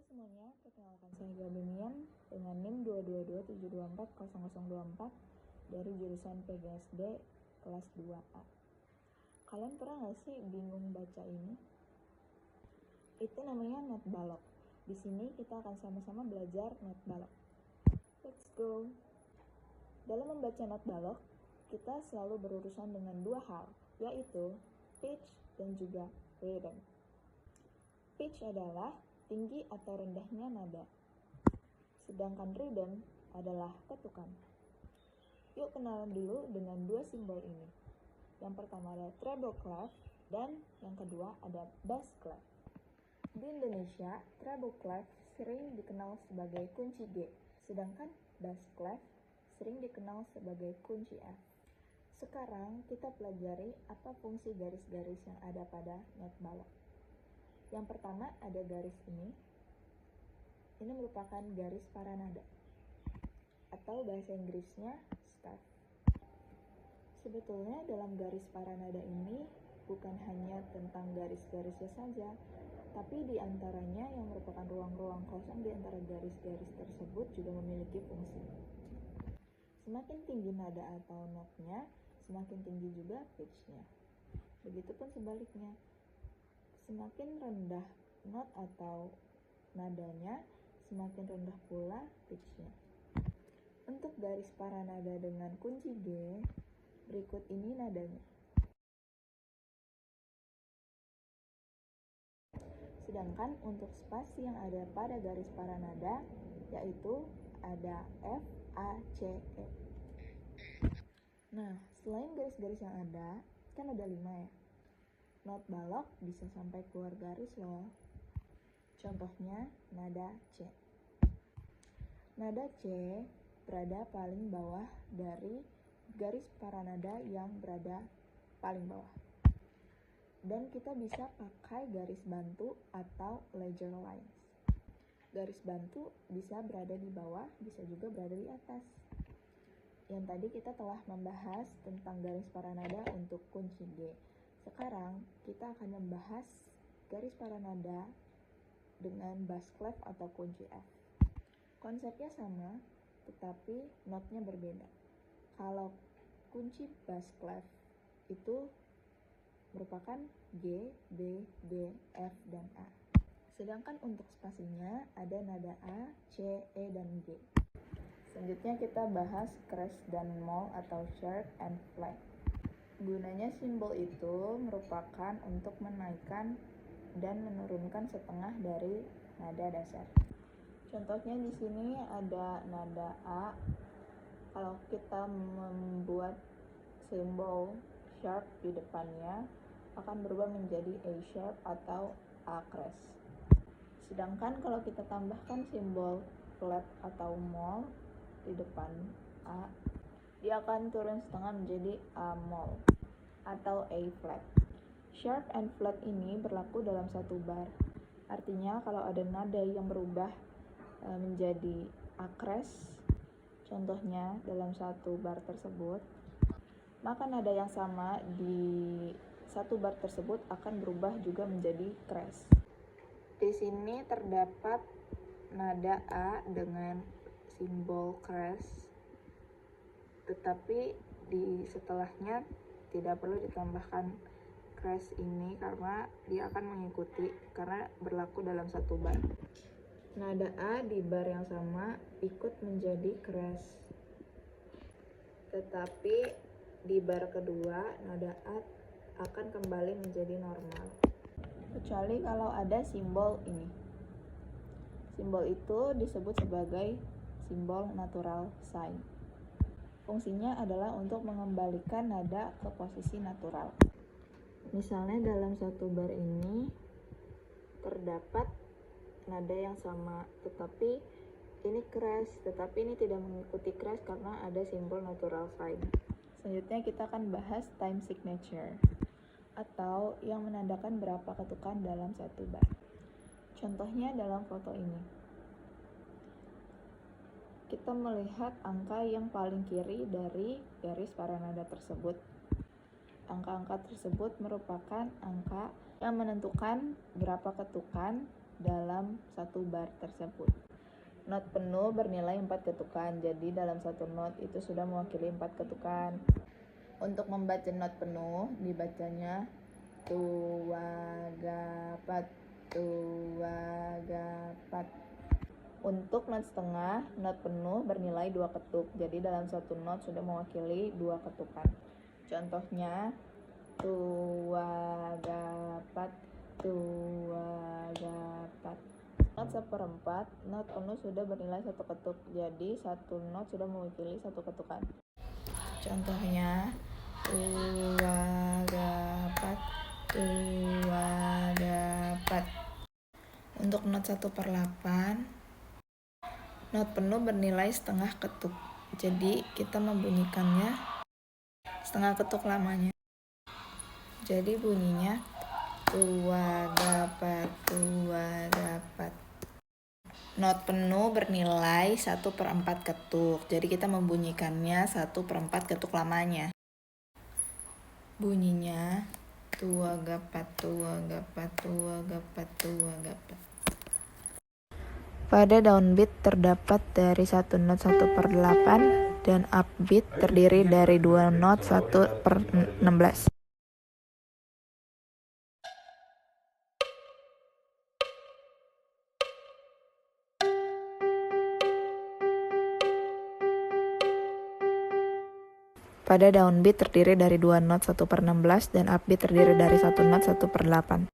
semuanya, perkenalkan saya Gabimian dengan NIM 22272400024 dari jurusan PGSD kelas 2A. Kalian pernah nggak sih bingung baca ini? Itu namanya not balok. Di sini kita akan sama-sama belajar not balok. Let's go. Dalam membaca not balok, kita selalu berurusan dengan dua hal, yaitu pitch dan juga rhythm. Pitch adalah tinggi atau rendahnya nada, sedangkan rhythm adalah ketukan. Yuk kenalan dulu dengan dua simbol ini. Yang pertama ada treble clef dan yang kedua ada bass clef. Di Indonesia, treble clef sering dikenal sebagai kunci G, sedangkan bass clef sering dikenal sebagai kunci F. Sekarang kita pelajari apa fungsi garis-garis yang ada pada not balok. Yang pertama ada garis ini. Ini merupakan garis para nada, atau bahasa Inggrisnya staff. Sebetulnya dalam garis para nada ini bukan hanya tentang garis-garisnya saja, tapi di antaranya yang merupakan ruang-ruang kosong di antara garis-garis tersebut juga memiliki fungsi. Semakin tinggi nada atau notnya, semakin tinggi juga pitch-nya. Begitupun sebaliknya. Semakin rendah not atau nadanya, semakin rendah pula pitch-nya. Untuk garis para nada dengan kunci G, berikut ini nadanya. Sedangkan untuk spasi yang ada pada garis para nada, yaitu ada F, A, C, E. Nah, selain garis-garis yang ada, kan ada 5 ya. Not balok bisa sampai keluar garis loh. Contohnya nada C. Nada C berada paling bawah dari garis para nada yang berada paling bawah. Dan kita bisa pakai garis bantu atau ledger lines. Garis bantu bisa berada di bawah, bisa juga berada di atas. Yang tadi kita telah membahas tentang garis para nada untuk kunci G. Sekarang kita akan membahas garis para nada dengan bass clef atau kunci F. Konsepnya sama, tetapi notnya berbeda. Kalau kunci bass clef itu merupakan G, B, D, F, dan A. Sedangkan untuk spasinya ada nada A, C, E, dan G. Selanjutnya kita bahas crest dan moll atau sharp and flat. Gunanya simbol itu merupakan untuk menaikkan dan menurunkan setengah dari nada dasar. Contohnya di sini ada nada A. Kalau kita membuat simbol sharp di depannya, akan berubah menjadi A sharp atau A crest. Sedangkan kalau kita tambahkan simbol flat atau moll di depan A, dia akan turun setengah menjadi A moll atau A flat. Sharp and flat ini berlaku dalam satu bar. Artinya kalau ada nada yang berubah menjadi A crest, contohnya dalam satu bar tersebut, maka nada yang sama di satu bar tersebut akan berubah juga menjadi crest. Di sini terdapat nada A dengan simbol crest, tetapi di setelahnya tidak perlu ditambahkan crest ini karena dia akan mengikuti karena berlaku dalam satu bar. Nada A di bar yang sama ikut menjadi crest, tetapi di bar kedua nada A akan kembali menjadi normal, kecuali kalau ada simbol ini. Simbol itu disebut sebagai simbol natural sign. Fungsinya adalah untuk mengembalikan nada ke posisi natural. Misalnya dalam satu bar ini terdapat nada yang sama, tetapi ini crest, tetapi ini tidak mengikuti crest karena ada simbol natural sign. Selanjutnya kita akan bahas time signature, atau yang menandakan berapa ketukan dalam satu bar. Contohnya dalam foto ini. Kita melihat angka yang paling kiri dari garis para nada tersebut. Angka-angka tersebut merupakan angka yang menentukan berapa ketukan dalam satu bar tersebut. Not penuh bernilai 4 ketukan, jadi dalam satu not itu sudah mewakili 4 ketukan. Untuk membaca not penuh, dibacanya tuwagapat, tuwagapat. Untuk not setengah, not penuh bernilai 2 ketuk, jadi dalam satu not sudah mewakili 2 ketukan. Contohnya, tuwagapat, tuwagapat. Not seperempat, not penuh sudah bernilai 1 ketuk, jadi satu not sudah mewakili 1 ketukan. Contohnya, tuwagapat, tuwagapat. Untuk not 1/8, not penuh bernilai setengah ketuk, jadi kita membunyikannya setengah ketuk lamanya. Jadi bunyinya tuwagapat, tuwagapat. Not penuh bernilai 1/4 ketuk, jadi kita membunyikannya 1/4 ketuk lamanya. Bunyinya tuwagapat, tuwagapat, tuwagapat, tuwagapat. Pada downbeat terdapat dari 1 not 1/8 dan upbeat terdiri dari 2 not 1/16. Pada downbeat terdiri dari 2 not 1/16 dan upbeat terdiri dari 1 not 1/8.